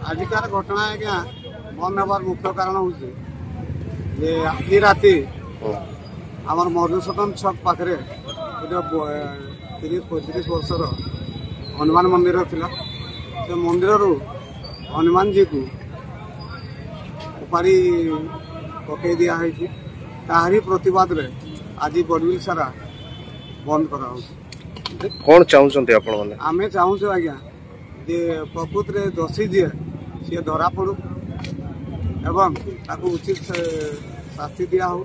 आजिकार घटना आज्ञा बंद हबार मुख्य कारण हूँ आज राति आमर मधुसूदन छक पाखे गोटे 30-35 वर्षर हनुमान मंदिर थिला से मंदिर हनुमान जी को उपाड़ी पकई दिखाई तारी प्रतिवाद रे आज बड़विल सारा बंद करा कौन चाहते आप आमे चाहूँ आज्ञा जे प्रकृत रे दोषी जी सी धरा पड़ू एवं ताकू उचित शास्ति दिया हो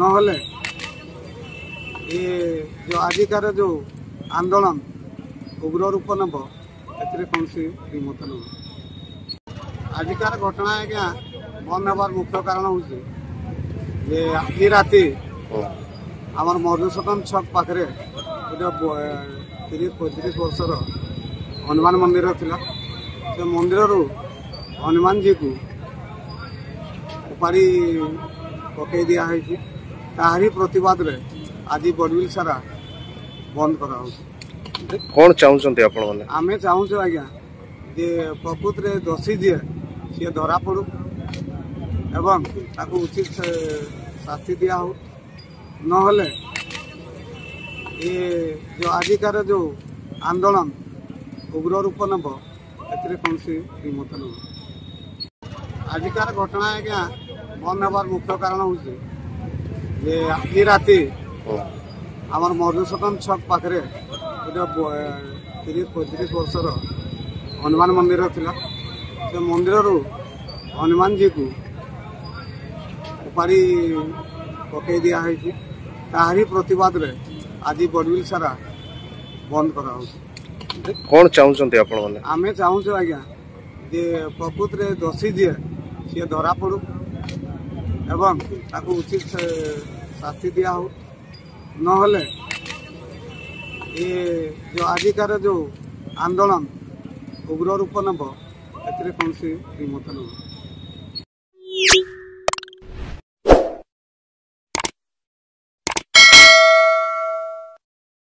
नहले ये जो आजिकार जो आंदोलन उग्र रूप नब ए कौन सी विमत न आजिकार घटना आज्ञा बंद हबार मुख्य कारण हूँ आज राति आमर मधुसूदन छक पाखे गोटे 30-35 वर्षर हनुमान मंदिर थिला से मंदिर हनुमान जी को उपाड़ी पकई दिखाई तारी प्रतिवाद रे आज बड़विल सारा बंद करा कौन चाहते आप आमे चाहूँ आज्ञा जे प्रकृत रे दोषी जी सी धरा पड़ू एवं ताकू उचित शास्ति दिया हो नहले ये जो आजिकार जो आंदोलन उग्र रूप नब ए कौन सी विमत न आजिकार घटना आज्ञा बंद हबार मुख्य कारण हूँ आज राति आमर मधुसूदन छक पाखे गोटे 30-35 वर्षर हनुमान मंदिर थिला से मंदिर हनुमान जी को उपाड़ी पकई दिखाई तारी प्रतिवाद रे आज बड़विल सारा बंद करा कौन चाहते आप आमे चाहूँ आज्ञा जे प्रकृत रे दोषी जी सी धरा पड़ू एवं ताकू उचित शास्ति दिया हो नहले ये जो आजिकार जो आंदोलन उग्र रूप नब ए कौन सी विमत न।